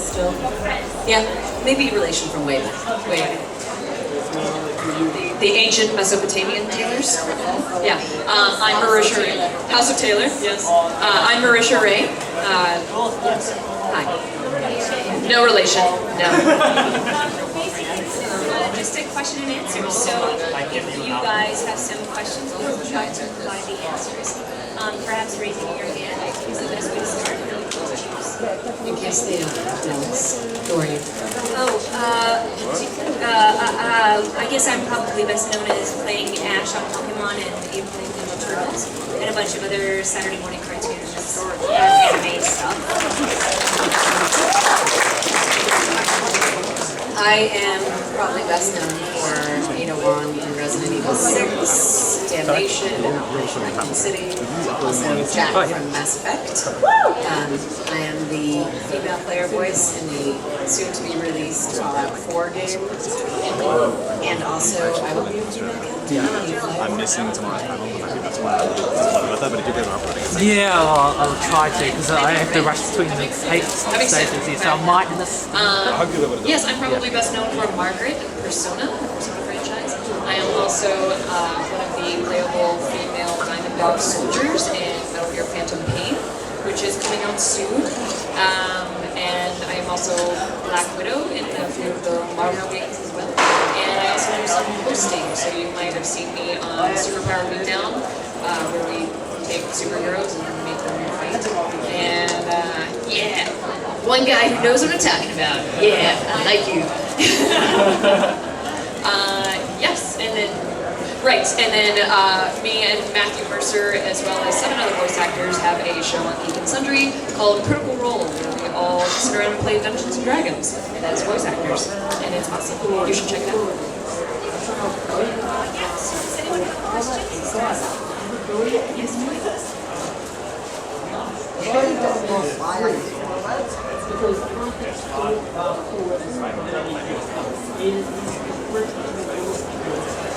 still. Yeah, maybe relation from way back. Way back. The ancient Mesopotamian Taylors? Yeah. I'm Marisha Ray. House of Taylor, yes. I'm Marisha Ray. Yes. Hi. No relation, no. Just a question and answer. So if you guys have some questions, we'll try to provide the answers. Perhaps raising your hand is the best way to start. In case they don't know us. Who are you? I guess I'm probably best known as playing Ash on Pokémon and playing Ninja Turtles and a bunch of other Saturday morning cartoons and anime stuff. I am probably best known for Ada Wong in Resident Evil 6, Damnation, and Operation Raccoon City, also Jack from Mass Effect. I am the female player voice in the soon-to-be released Fallout 4 game, and also I will be a female captain. I'm missing tomorrow's panel, that's why I was about that, but if you guys are uploading it. Yeah, I'll try to, because I have to rush between the stages, so I might miss. Yes, I'm probably best known for Margaret in Persona franchise. I am also one of the playable female Diamond Dog soldiers in Metal Gear Phantom Pain, which is coming out soon. And I am also Black Widow in a few of the Marvel games as well. And I also do some hosting, so you might have seen me on Superpower Beatdown, where we take superheroes and make them fight. And yeah, one guy who knows what I'm talking about. Yeah, I like you. Yes, and then me and Matthew Mercer, as well as 7 other voice actors, have a show on Geek and Sundry called Critical Role, where we all sit around and play Dungeons and Dragons as voice actors, and it's awesome. You should check it out. Does anyone have questions? Yes, please.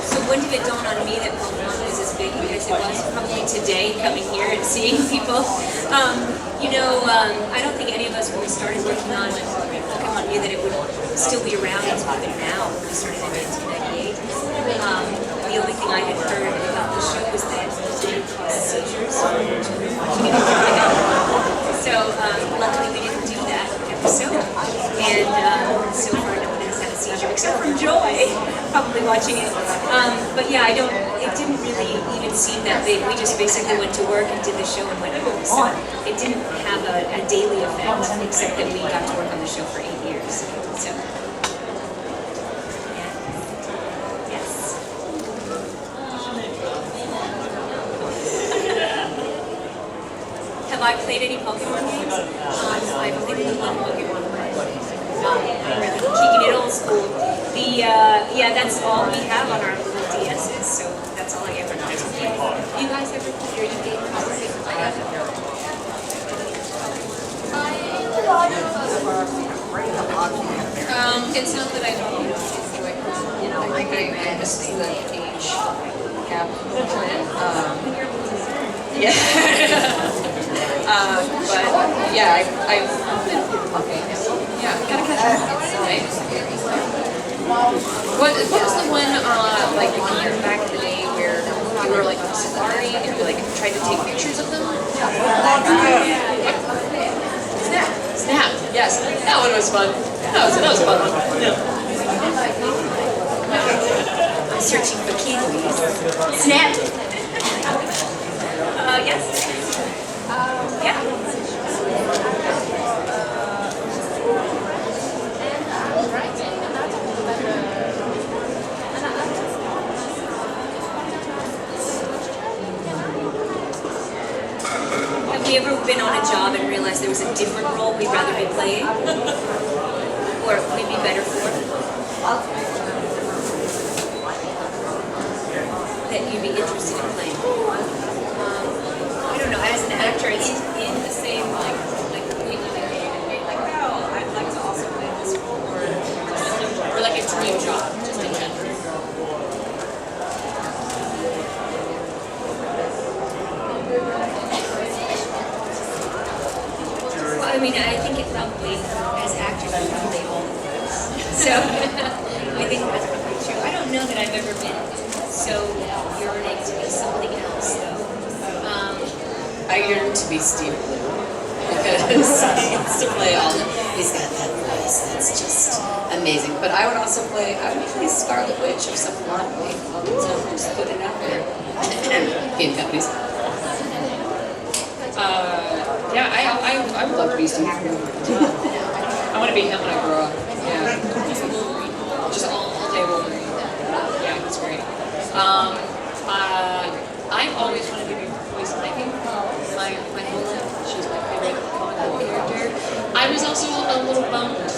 So when did it dawn on me that Pokémon was as big as it was? Probably today, coming here and seeing people. I don't think any of us, when we started working on Pokémon, knew that it would still be around until now. We started in 1998. The only thing I had heard about the show was that it caused seizures. So luckily we didn't do that episode, and so far no one has had a seizure except for Joy, probably watching it. But yeah, it didn't really even seem that big. We just basically went to work and did the show and went home. So it didn't have a daily effect, except that we got to work on the show for 8 years. So. Have I played any Pokemon games? I've played any Pokemon, really keeping it old school. Yeah, that's all we have on our little DSs, so that's all I ever know. You guys ever play your gamers? It's not that I don't enjoy my game, I just see the age gap. Yeah. But yeah, I've okay. Yeah, gotta catch up. Right? What was the one like a year back in the day where you were like on a safari and you like tried to take pictures of them? Snap. Yes, that one was fun. That was a fun one. Yeah. I'm searching for kiwis. Snap. Yes. Yeah. Have we ever been on a job and realized there was a different role we'd rather be playing? Or we'd be better for? That you'd be interested in playing? I don't know, as an actor, it's in the same, like people that you like, oh, I'd like to also play this role, or like a dream job, just in general. Well, I mean, I think it probably play all the things. So I think that's probably true. I don't know that I've ever been so yearning to be something else, though. I yearn to be Steve Blue because he gets to play all the. He's got that voice that's just amazing. But I would also play. I would play Scarlet Witch if someone wanted me. So just put it out there. Game companies. Yeah, I would love to be Steve. I want to be him when I grow up. Yeah. Just all day Wolverine. Yeah, it's great. I've always wanted to be voice acting. My whole life. She's my favorite comic book character. I was also a little bummed that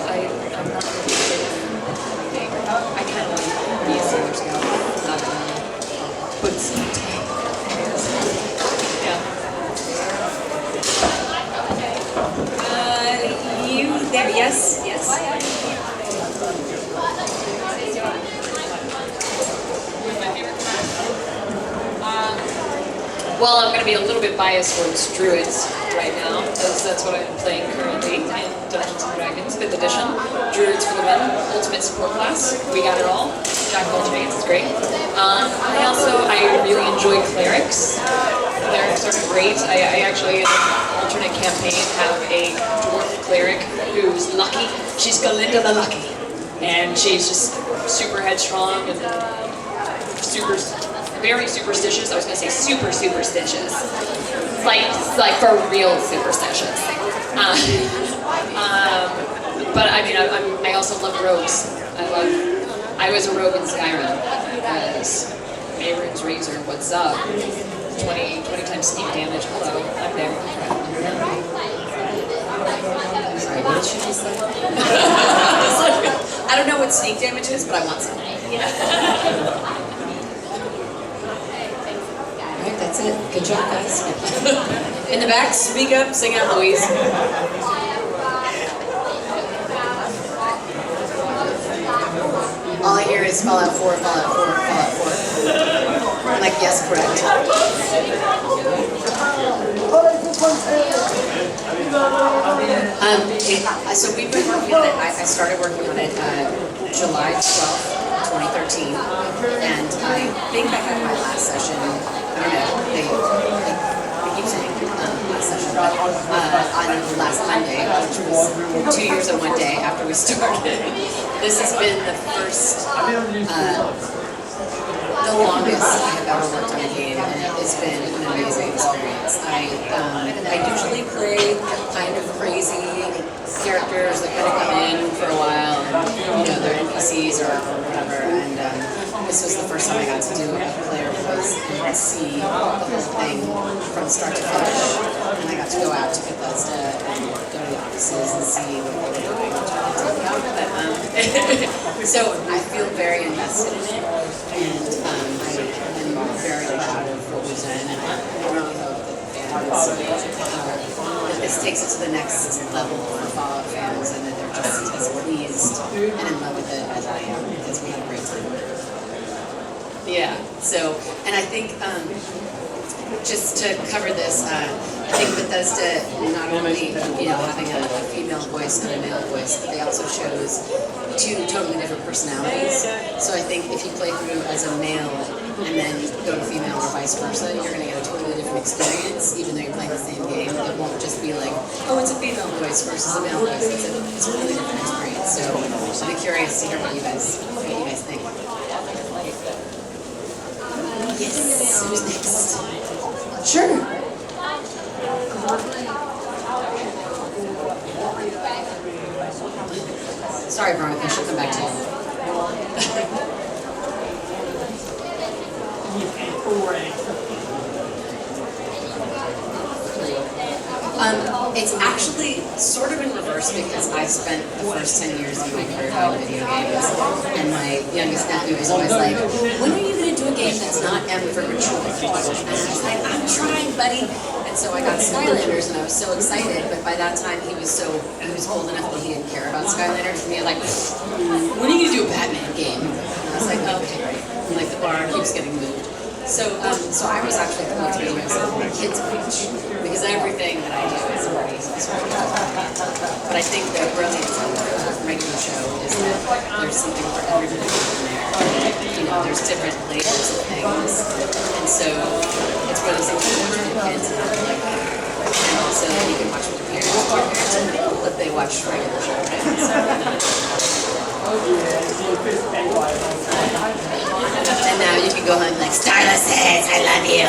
I'm not going to be anything. I kind of like to be a Sailor Scout. Not gonna put some tank. Yeah. You there? Yes, yes. Well, I'm going to be a little bit biased towards druids right now, because that's what I'm playing currently in Dungeons & Dragons 5th edition. Druids for the win, ultimate support class. We got it all. Jack of all trades, it's great. I really enjoy clerics. Clerics are great. I actually, in an alternate campaign, have a dwarf cleric who's lucky. She's Galinda the Lucky. And she's just super headstrong and very superstitious. I was going to say super superstitious. Like for real superstitious. But I mean, I also love rogues. I was a rogue in Skyrim as Aaron's Razor. What's up? 20 times sneak damage. Hello, I'm there. Sorry, what did she just say? I don't know what sneak damage is, but I want some. Alright, that's it. Good job, guys. In the back, speak up, sing out, Louise. All I hear is Fallout 4, Fallout 4, Fallout 4. I'm like, yes, correct. So we've been working on it. I started working on it July 12th, 2013, and I think I had my last session. I don't know. They keep saying last session, but on last Monday, which was 2 years and 1 day after we started. This has been the first. The longest I have ever worked on a game, and it's been an amazing experience. I usually play kind of crazy characters that kind of come in for a while, and they're NPCs or whatever. And this was the first time I got to do a player voice and see the whole thing from start to finish. And I got to go out to Bethesda and go to the offices and see what they were doing, which I can tell you about. But, so I feel very invested in it, and I'm very proud of what we've done, and I really hope that fans, that this takes it to the next level for Fallout fans, and that they're just as pleased and in love with it as I am, because we had a great time. Yeah, so, and I think, just to cover this, I think Bethesda not only, having a female voice and a male voice, but they also chose two totally different personalities. So I think if you play through as a male and then go to female or vice versa, you're going to get a totally different experience, even though you're playing the same game. It won't just be like, oh, it's a female voice versus a male voice. It's a really different experience. So I'll be curious to hear what you guys think. Yes, who's next? Sure. Sorry, Veronica, she'll come back to you. It's actually sort of in reverse because I spent the first 10 years of my career doing video games, and my youngest nephew was always like, when are you going to do a game that's not M for mature? And I was like, I'm trying, buddy. And so I got Skylanders, and I was so excited, but by that time he was old enough that he didn't care about Skylanders, and he was like, when are you going to do a Batman game? And I was like, okay, great. And like the bar keeps getting moved. So I was actually thinking to myself, kids pitch, because everything that I do is pretty this one. But I think the brilliance of the regular show is that there's something for everybody in there. You know, there's different layers of things, and so it's one of those things you watch with your kids and not like that. And also you can watch with your parents. Your parents are cool if they watch regular show, right? And now you can go home like, Starla says, I love you.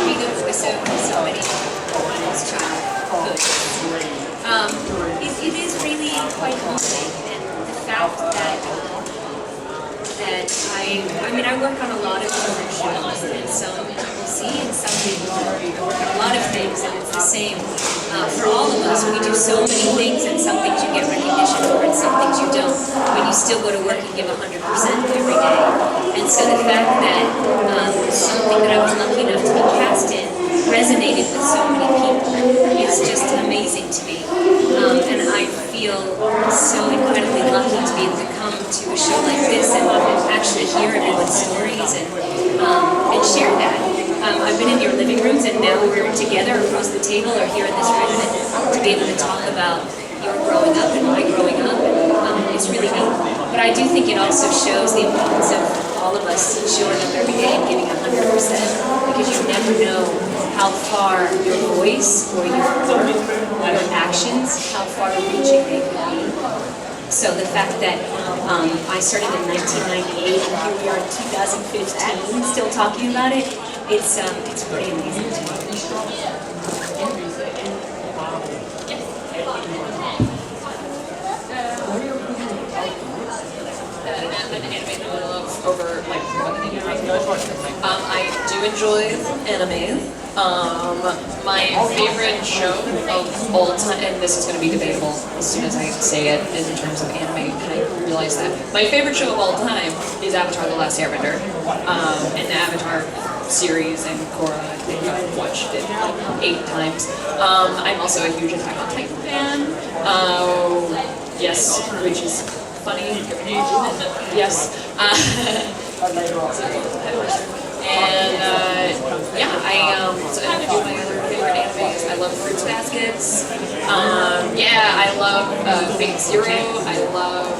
We go for so many childhood. It is really quite humbling, and the fact that I work on a lot of different shows, and some people see and some people don't. I work on a lot of things, and it's the same for all of us. We do so many things, and some things you get recognition for, and some things you don't. But you still go to work and give 100% every day. And so the fact that something that I was lucky enough to be cast in resonated with so many people is just amazing to me. And I feel so incredibly lucky to be able to come to a show like this and actually hear everyone's stories and share that. I've been in your living rooms, and now we're together across the table or here in this room, and to be able to talk about your growing up and my growing up, and it's really neat. But I do think it also shows the importance of all of us showing up every day and giving 100%, because you never know how far your voice or your work or your actions, how far reaching they could be. So the fact that I started in 1998 and here we are in 2015 still talking about it, it's pretty amazing to me. An anime that I love over like I do enjoy anime. My favorite show of all time, and this is going to be debatable as soon as I say it in terms of anime, and I realize that. My favorite show of all time is Avatar: The Last Airbender, and the Avatar series and Korra. I think I've watched it like 8 times. I'm also a huge Attack on Titan fan. Yes, which is funny. Yes. And yeah, so a few of my other favorite animes. I love Fruits Baskets. Yeah, I love Fate Zero. I love.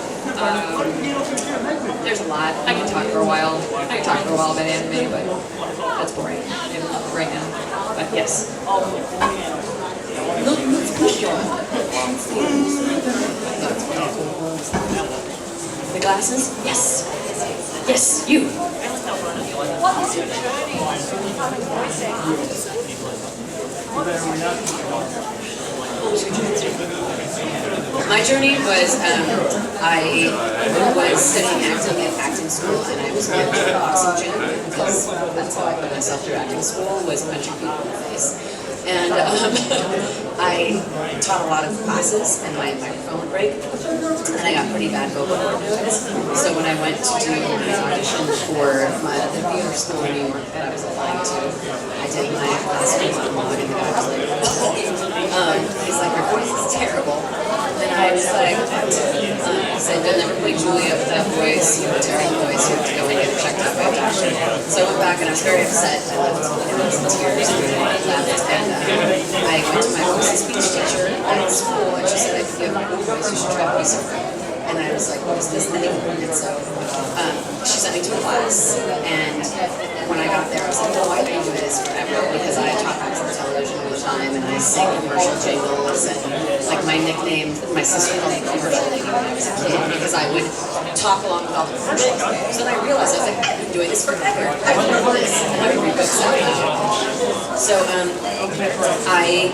There's a lot. I can talk for a while. I can talk for a while about anime, but that's boring right now. But yes. Let's push you on. The glasses? Yes. Yes, you. My journey was, I was studying acting at acting school, and I was going to oxygen because that's how I put myself through acting school, was punching people in the face. And I taught a lot of classes, and my microphone would break, and I got pretty bad vocal cord noise. So when I went to do my audition for the theater school in New York that I was applying to, I did my class monologue, and the guy was like, he's like, your voice is terrible. And I was like, he said, you'll never play Julia with that voice, you have a terrible voice, you have to go and get it checked out by a doctor. So I went back and I was very upset. I left in tears and I left, and I went to my voice and speech teacher at school, and she said, if you have a good voice, you should try voiceover. And I was like, what is this thing? And so she sent me to a class, and when I got there, I was like, oh, I've been doing this forever, because I talk on television all the time, and I sing commercial jingles, and like my nickname, my sister called me Commercial Lady when I was a kid, because I would talk along with all the commercial executives. And I realized, I was like, I've been doing this forever. I've learned this, and I would read books out loud. So I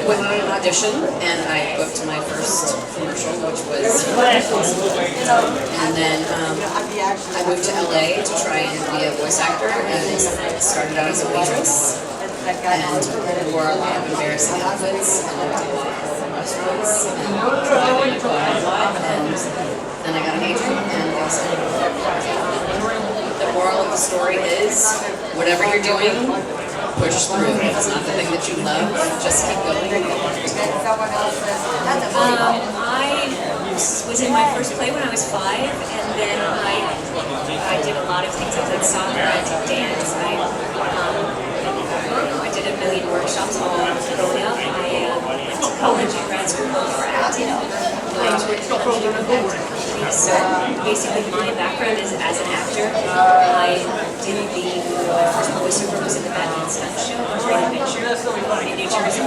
went on an audition, and I booked my first commercial, which was awesome. And then I moved to LA to try and be a voice actor, and started out as a waitress, and wore a lot of embarrassing outfits, and worked in a lot of restaurants, and then I got an agent, and they said, the moral of the story is, whatever you're doing, push through. If it's not the thing that you love, just keep going. was in my first play when I was 5, and then I did a lot of things. I played soccer, I did dance, I did a million workshops all growing up. I went to college and grad school for acting. I was working on acting companies. So basically my background is as an actor. I did my first voiceover was in the Batman Stunt Show, Great Adventure in New Jersey.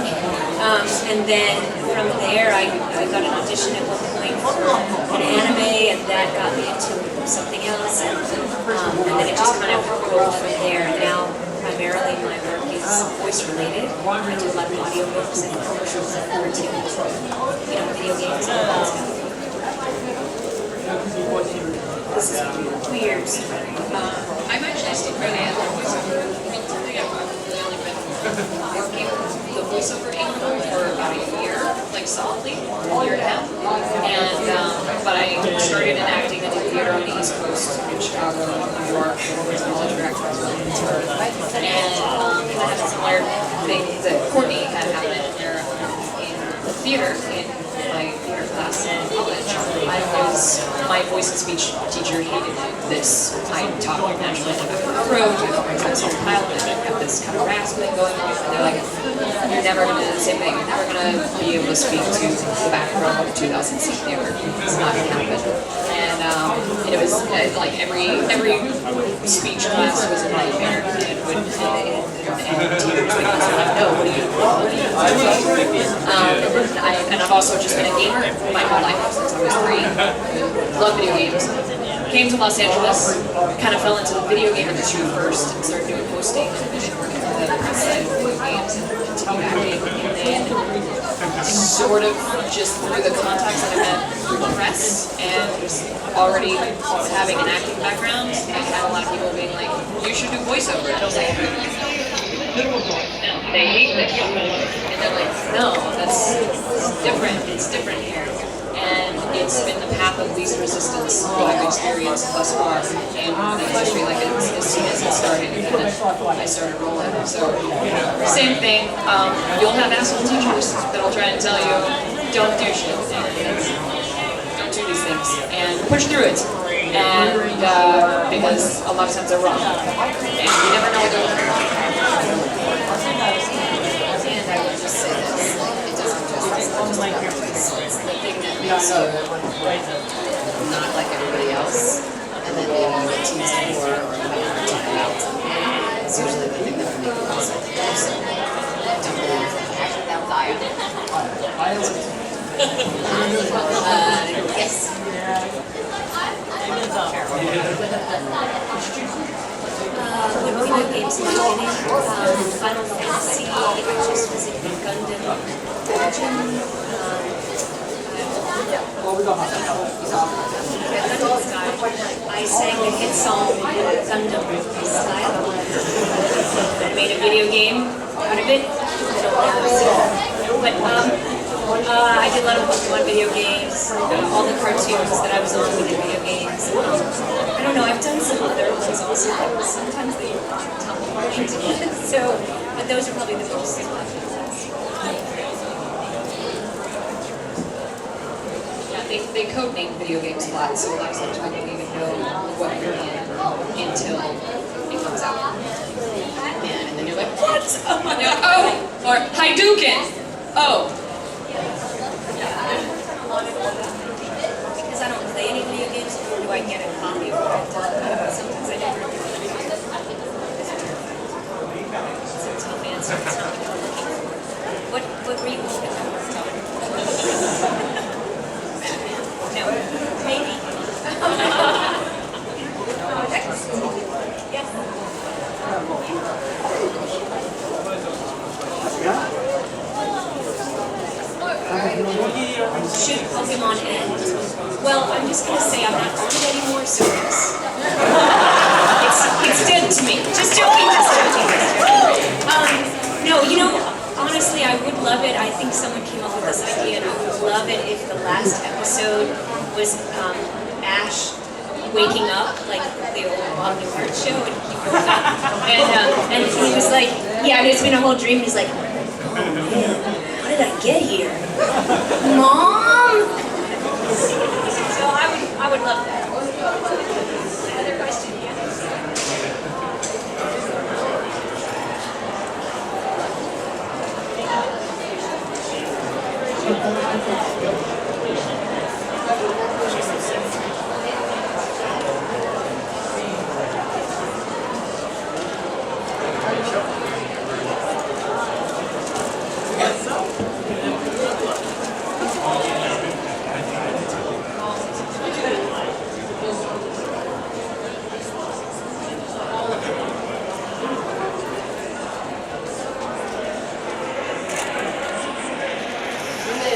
And then from there I got an audition at one point for an anime, and that got me into something else. And then it just kind of rolled from there. Now primarily my work is voice related. I do a lot of audiobooks and commercials and cartoons, video games and all that stuff. This is weird. I'm actually still fairly at the voiceover. I've really only been working the voiceover angle for about a year, like solidly, a year and a half. And but I started in acting. I did theater on the East Coast, in Chicago, New York, college director as well. And I had a similar thing that Courtney had happened there in the theater in my theater class in college. My voice and speech teacher hated this. I talk naturally in the back of the throat, I have my self-pilot, I have this kind of rasping going on, and they're like, you're never going to, same thing, you're never going to be able to speak to the back row of a 2,000 seat theater. It's not going to happen. And it was like every speech class was a nightmare, and teachers would like, no, what are you doing? And I've also just been a gamer my whole life since I was 3. Love video games. Came to Los Angeles, kind of fell into the video game industry first, and started doing hosting and working for the press side of video games and continued acting. And then sort of just through the contacts that I met through the press and just already having an acting background, I had a lot of people being like, you should do voiceover. And I was like, no, they hate this. And they're like, no, that's different. It's different here. And it's been the path of least resistance that I've experienced thus far in the industry. Like as soon as it started, I started rolling. So same thing. You'll have asshole teachers that'll try and tell you, don't do shit, don't do these things, and push through it. And because a lot of times they're wrong, and you never know what they're doing. And I would just say this, it doesn't just it's the thing that makes you not like everybody else, and then maybe you get teased for or maybe you're talking about something. It's usually the thing that would make people say, so don't believe that. Actually, that was yes. When video games in the beginning, Final Fantasy, I just was in Gundam, Ketchum, I sang the hit song Gundam Style. I made a video game out of it. But I did a lot of Pokémon video games, all the cartoons that I was on with the video games. I don't know, I've done some other ones also, but sometimes they tumble into it. So, but those are probably the most They codename video games a lot, so a lot of times we don't even know what you're in until it comes out. Man, and then you're like, What? Oh, or Hadouken! Oh. because I don't play any video games, nor do I get a copy of it. Sometimes I never do. It's a tough answer. It's not what were you hoping I worked on? No, maybe. Next. Yes. Should Pokémon end? Well, I'm just going to say I'm not on it anymore, so yes. It's dead to me. Just joking, No, honestly, I would love it. I think someone came up with this idea, and I would love it if the last episode was Ash waking up, like the old Bob Newhart show, and he woke up. And he was like, yeah, it's been a whole dream. He's like, oh man, how did I get here? Mom? So I would love that. Another question, yeah.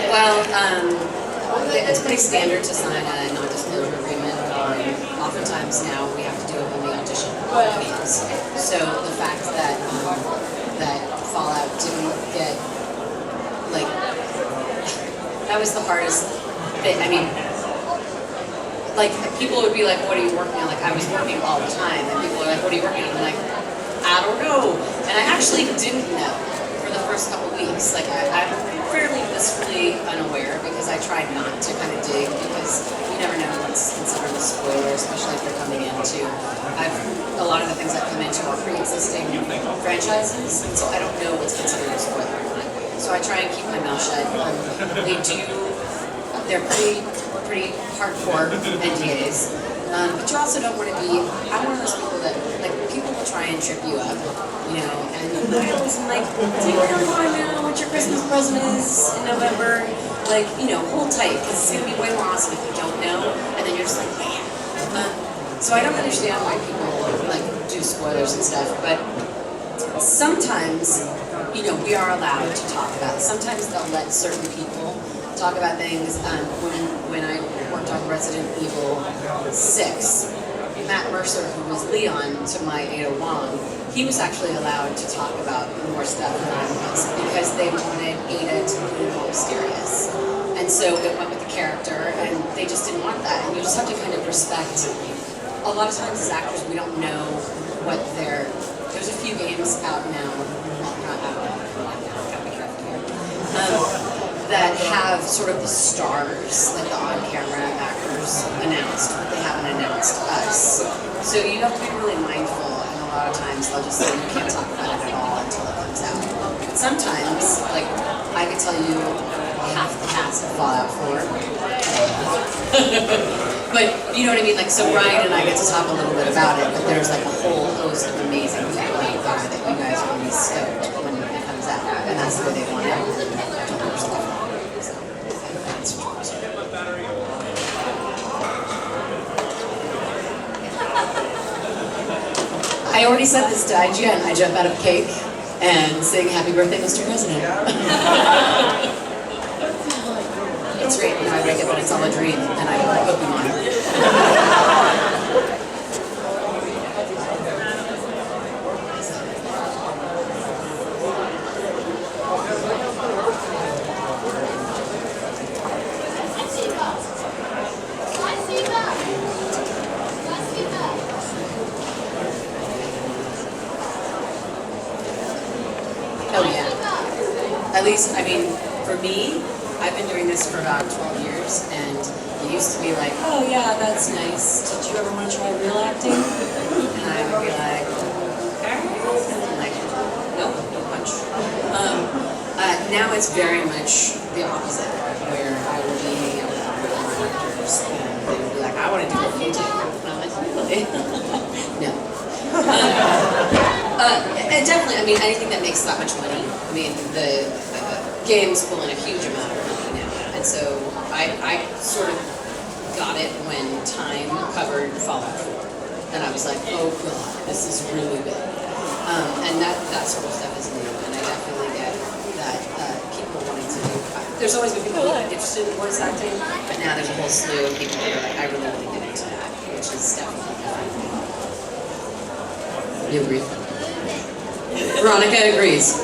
Well, it's pretty standard to sign a non-disclosure agreement. Oftentimes now we have to do it when we audition for games. So the fact that that Fallout didn't get, like, that was the hardest bit. I mean, like, people would be like, what are you working on? Like, I was working all the time, and people are like, what are you working on? I'm like, I don't know. And I actually didn't know for the first couple weeks. Like, I'm fairly blissfully unaware because I tried not to kind of dig, because you never know what's considered a spoiler, especially if you're coming into, a lot of the things that come into are pre-existing franchises, and so I don't know what's considered a spoiler or not. So I try and keep my mouth shut. They're pretty hardcore NDAs. But you also don't want to be, I'm one of those people that, like, people will try and trip you up, you know, and I always am like, do you really want to know what your Christmas present is in November? Like, you know, hold tight, because it's going to be way more awesome if you don't know, and then you're just like, man. So I don't understand why people, like, do spoilers and stuff, but sometimes, you know, we are allowed to talk about it. Sometimes they'll let certain people talk about things. When I worked on Resident Evil 6, Matt Mercer, who was Leon to my Ada Wong, he was actually allowed to talk about more stuff than I was, because they wanted Ada to be more mysterious. And so it went with the character, and they just didn't want that. And you just have to kind of respect. A lot of times as actors, we don't know what there's a few games out now, well, not out now, gotta be careful here, that have sort of the stars, like the on-camera actors, announced, but they haven't announced us. So you have to be really mindful, and a lot of times they'll just say you can't talk about it at all until it comes out. But sometimes, like, I could tell you half the cast of Fallout 4. But you know what I mean? Like, so Ryan and I get to talk a little bit about it, but there's like a whole host of amazing people out there that you guys will be stoked when it comes out, and that's the way they want it. I already said this to IGN. I jump out of a cake and sing "Happy Birthday, Mr. President." It's great when I wake up and it's all a dream, and I play Pokémon. Oh yeah. At least, I mean, for me, I've been doing this for about 12 years, and it used to be like, oh yeah, that's nice. Did you ever want to try real acting? And I would be like, okay. And I'm like, nope, no punch. Now it's very much the opposite, where I will be hanging out with real actors, and they will be like, I want to do what you do. And I'm like, really? No. And definitely, I mean, anything that makes that much money. I mean, the games pull in a huge amount of money now, and so I sort of got it when Time covered Fallout 4, and I was like, oh god, this is really good. And that sort of stuff is new, and I definitely get that people wanting to do. There's always been people who are interested in voice acting, but now there's a whole slew of people that are like, I really want to get into that, which is definitely fun. You agree? Veronica agrees.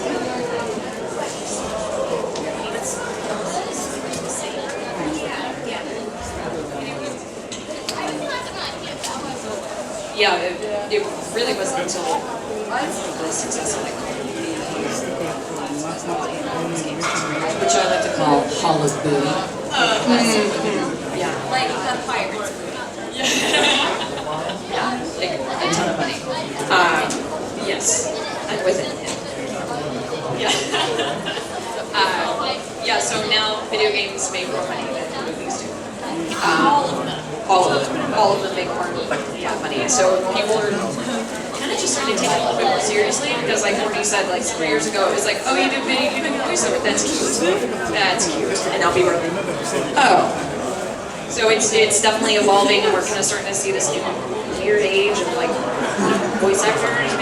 Yeah, it really wasn't until the success of which I like to call Hollywood. Yeah. like the Pirates movie. Yeah, like a ton of money. Yes, and within him. Yeah. Yeah, so now video games make more money than movies do. All of them. All of them make more money. So people are kind of just starting to take it a little bit more seriously because, like Courtney said, like 3 years ago, it was like, oh, you do voiceover, that's cute. That's cute. And I'll be right. Oh. So it's definitely evolving, and we're kind of starting to see this new weird age of like voice actors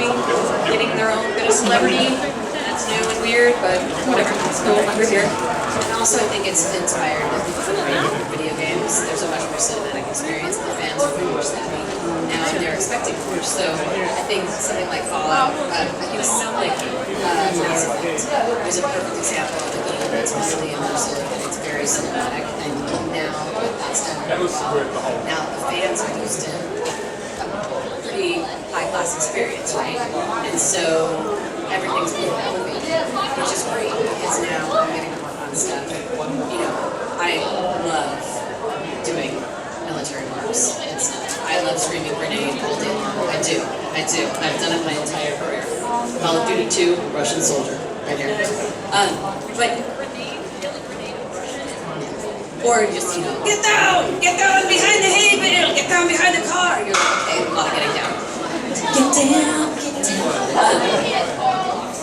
getting their own bit of celebrity. That's new and weird, but whatever. Let's go. We're here. And also, I think it's inspired the people who create video games. There's a much more cinematic experience, and the fans are way more savvy now, and they're expecting more. So I think something like Fallout, I think it's like Mass Effect. There's a perfect example of a game that's highly immersive and it's very cinematic. And now that's done really well. Now the fans are used to a pretty high-class experience, right? And so everything's being elevated, which is great because now I'm getting to work on stuff. You know, I love doing military marks and stuff. I love screaming grenade all day long. I do. I've done it my entire career. Call of Duty 2, Russian soldier, right here. Or just, you know, get down behind the hay bale, get down behind the car. You're like, okay, a lot of getting down. Get down.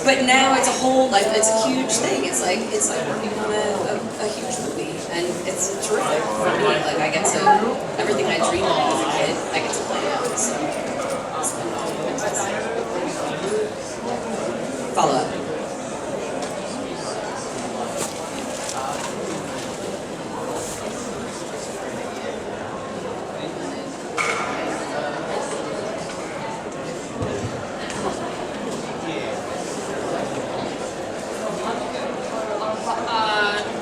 But now it's a whole, like, it's a huge thing. It's like working on a huge movie, and it's terrific for me. Like, I get to, everything I dreamed of as a kid, I get to play out. So, it's been fantastic. Follow up.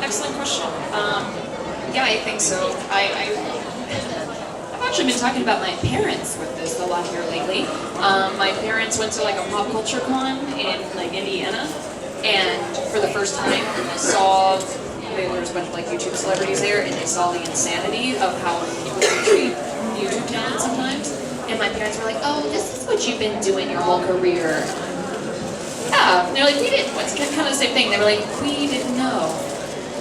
Excellent question. Yeah, I think so. I've actually been talking about my parents with this a lot here lately. My parents went to like a pop culture con in like Indiana, and for the first time saw there was a bunch of like YouTube celebrities there, and they saw the insanity of how people treat YouTube talent sometimes. And my parents were like, "Oh, this is what you've been doing your whole career." Yeah, they're like, "We didn't." It's kind of the same thing. They were like, "We didn't know.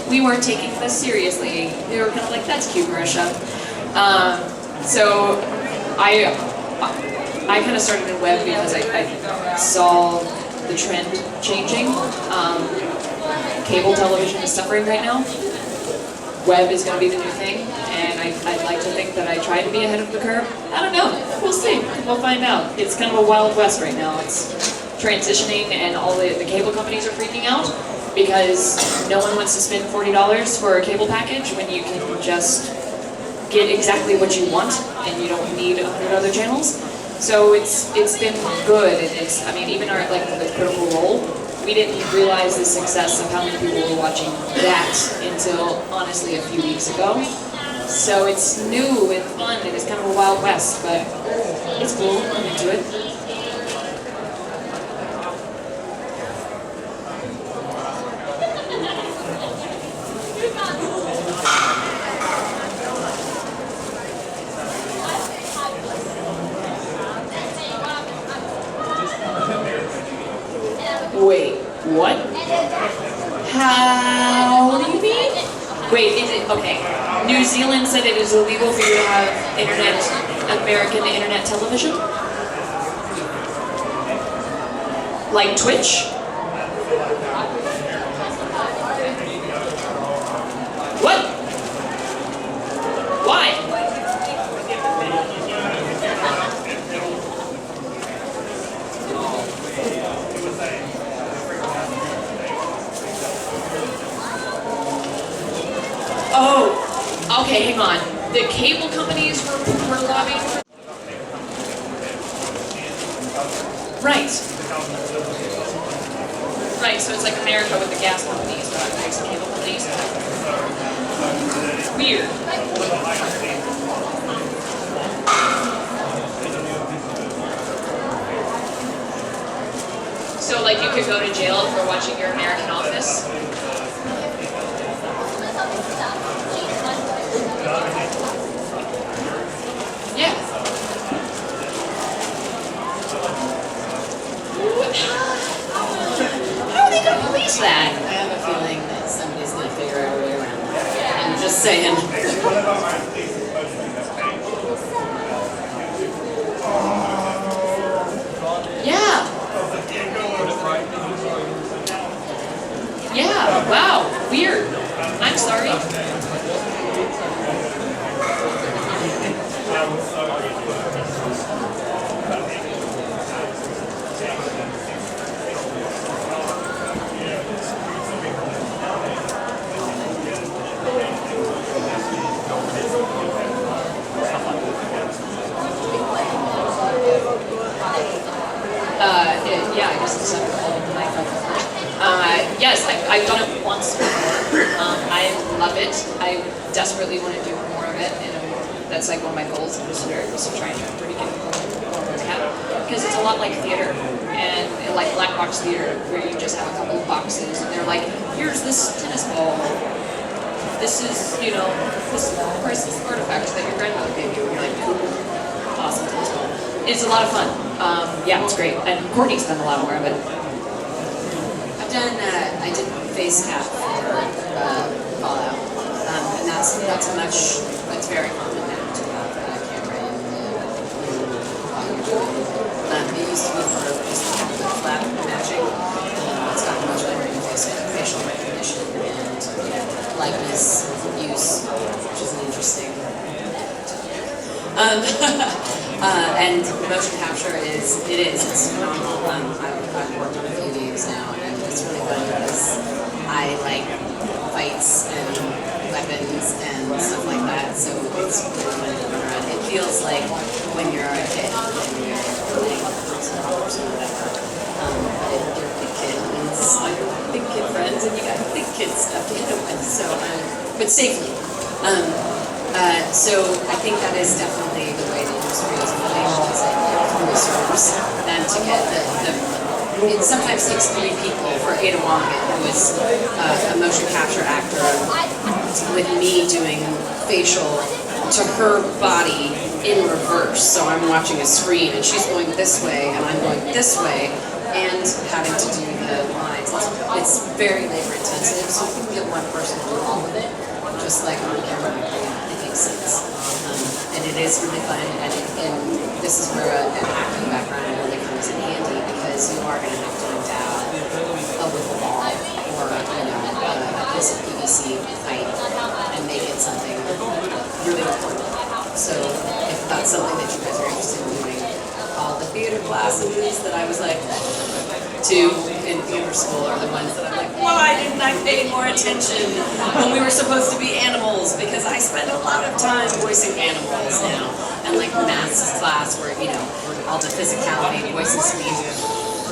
We weren't taking this seriously." They were kind of like, "That's cute, Marisha." So I kind of started in web because I saw the trend changing. Cable television is suffering right now. Web is going to be the new thing, and I'd like to think that I tried to be ahead of the curve. I don't know. We'll see. We'll find out. It's kind of a wild west right now. It's transitioning, and all the cable companies are freaking out because no one wants to spend $40 for a cable package when you can just get exactly what you want and you don't need 100 other channels. So it's been good. I mean, even our like the Critical Role, we didn't realize the success of how many people were watching that until honestly a few weeks ago. So it's new and fun and it's kind of a wild west, but it's cool. I'm into it. Wait, what? How do you mean? Wait, is it, okay. New Zealand said it is illegal for you to have American internet television? Like Twitch? What? Why? Oh, okay, hang on. The cable companies were lobbying for... Right. Right, so it's like America with the gas companies, but it makes the cable companies. Weird. So, like, you could go to jail for watching your American Office? Yeah. How are they gonna release that? I have a feeling that somebody's gonna figure out a way around that. I'm just saying. Yeah. Yeah, wow, weird. I'm sorry. Yeah, I guess it's yes, I've done it once before. I love it. I desperately want to do more of it, and that's like one of my goals this year is to try and really get more of it. Because it's a lot like theater, and like black box theater, where you just have a couple of boxes, and they're like, here's this tennis ball. This is, you know, this priceless artifact that your grandmother gave you. And you're like, cool, awesome tennis ball. It's a lot of fun. Yeah, it's great. And Courtney's done a lot more of it. I did face cap for Fallout, and that's very common now to have a camera while you're doing it. It used to be for just the flat matching. It's gotten much better in facial recognition and likeness use, which is an interesting and motion capture it's phenomenal. I've worked on a few games now, and it's really fun because I like fights and weapons and stuff like that, so it's really fun to run around. It feels like when you're a kid and you're playing console or whatever. You're a big kid, and it's like big kid friends, and you got big kid stuff to hit them with, so, but safely. So I think that is definitely the way the industry is moving, is it really serves them to get it sometimes takes 3 people for Ada Wong, who is a motion capture actor, with me doing facial to her body in reverse. So I'm watching a screen and she's going this way and I'm going this way, and having to do the lines. It's very labor intensive, so if you can get one person to do all of it, just like on camera, it makes sense. And it is really fun, and this is where an acting background really comes in handy, because you are going to have to endow a wiffle ball or a piece of PVC pipe and make it something really important. So if that's something that you guys are interested in doing, all the theater classes that I was like to in theater school are the ones that I'm like, why didn't I pay more attention when we were supposed to be animals? Because I spend a lot of time voicing animals now. And like maths class where, all the physicality, voices, music,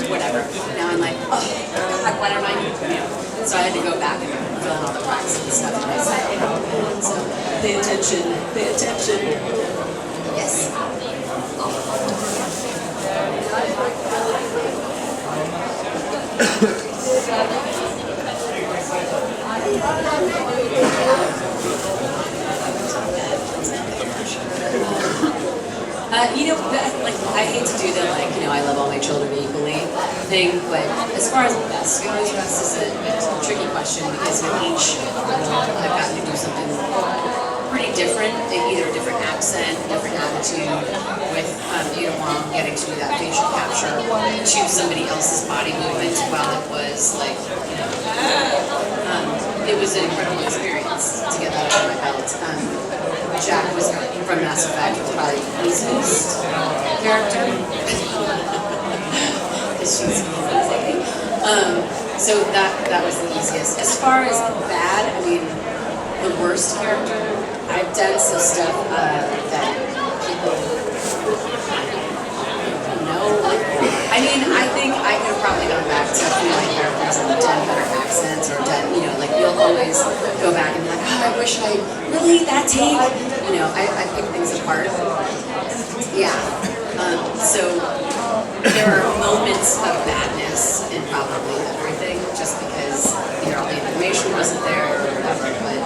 whatever. Now I'm like, oh God, why don't I So I had to go back and fill in all the practice and stuff. And I was like, so pay attention, pay attention. Yes. I hate to do the I love all my children equally thing, but as far as best goes, best is a tricky question, because with each I've gotten to do something pretty different, either a different accent, different attitude, with Ada Wong getting to do that facial capture to somebody else's body movement while it was it was an incredible experience to get that under my belt. Jack was from Mass Effect, was probably the easiest character because she's amazing. So that was the easiest. As far as bad, the worst character, I've done some stuff that people know. I think I could have probably gone back to female characters and done better accents, or done, you'll always go back and be like, oh, I wish I really that take. I pick things apart. Yeah. So there are moments of badness in probably everything, just because all the information wasn't there or whatever. But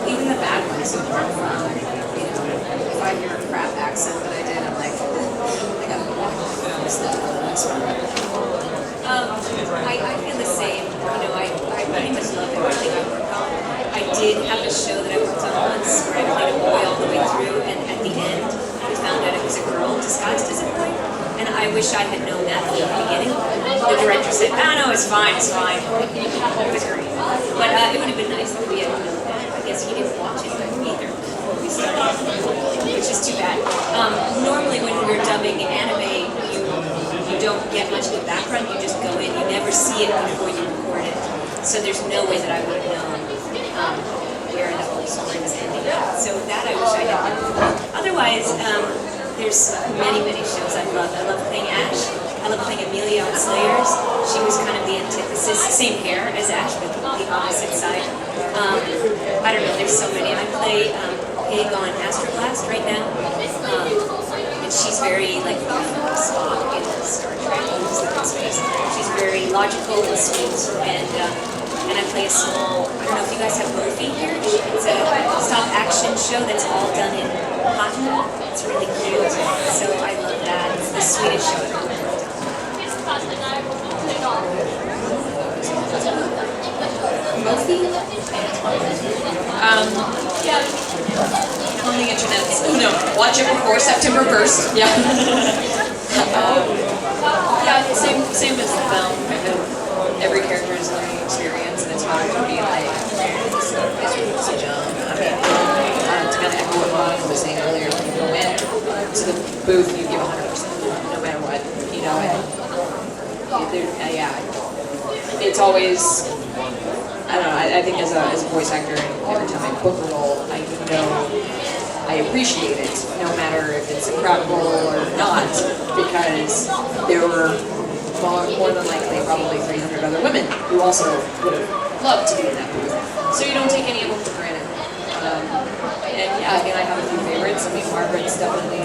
even the bad ones you learn from, if I hear a crap accent was a girl disguised as a boy. And I wish I had known that from the beginning. The director said, no, it's fine, it's fine. It was great. But it would have been nice if we had known that. I guess he didn't watch it either before we started, which is too bad. Normally when we're dubbing anime, you don't get much of the background, you just go in, you never see it before you record it. So there's no way that I would have known where the whole story was ending up. So that I wish I had known. Otherwise, there's many, many shows I love. I love playing Ash. I love playing Amelia on Slayers. She was kind of the antithesis, same hair as Ash, but the opposite side. I don't know, there's so many. I play Pig on Astroblast right now. And she's very like Spock in Star Trek, in space. She's very logical and sweet, and I play a small, I don't know if you guys have Murphy here. It's a stop action show that's all done in cotton. It's really cute. So I love that. It's the Swedish show. Murphy? Yeah. On the internet. No, watch it before September 1st. Yeah. Yeah, same as the film. Every character is a learning experience, and it's hard to be like, it's such a, I mean, to kind of echo what Veronica was saying earlier, when you go in to the booth, you give 100%, no matter what, you know, and yeah, it's always, I don't know, I think as a voice actor, every time I book a role, I know I appreciate it, no matter if it's a crowd role or not, because there were more than likely probably 300 other women who also would have loved to be in that booth. So you don't take any of them for granted. And yeah, I mean, I have a few favorites. I mean, Margaret's definitely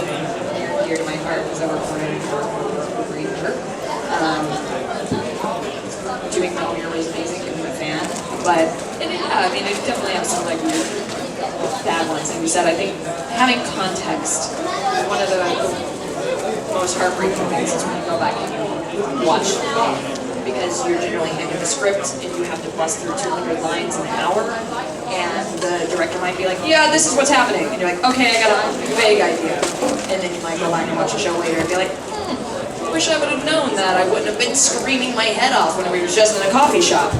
near and dear to my heart because I recorded her for great work. Doing Melmere was amazing. I'm a fan. But, and yeah, I mean, I definitely have some like bad ones. Like you said, I think having context is one of the most heartbreaking things is when you go back and you watch the film, because you're generally handed a script and you have to bust through 200 lines in an hour, and the director might be like, yeah, this is what's happening, and you're like, okay, I got a vague idea, and then you might go back and watch a show later and be like, I wish I would have known that. I wouldn't have been screaming my head off when we were just in a coffee shop.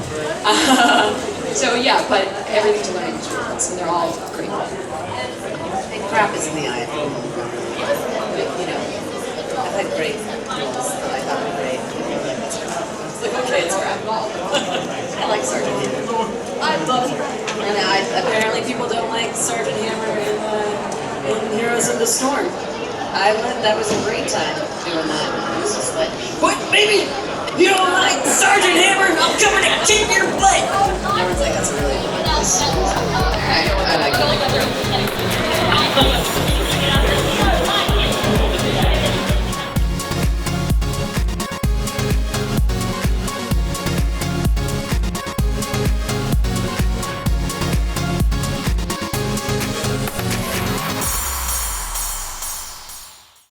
So yeah, but everything's a learning experience, and they're all great. And crap is in the eye. You know, I've had great roles that I thought were great. It's like, okay, it's crap. I like Sergeant Hammer. I love her. And apparently people don't like Sergeant Hammer in Heroes of the Storm. That was a great time doing that. It was just like, what, baby? You don't like Sergeant Hammer? I'm coming to kick your butt! And everyone's like, that's really good. Alright, I like that.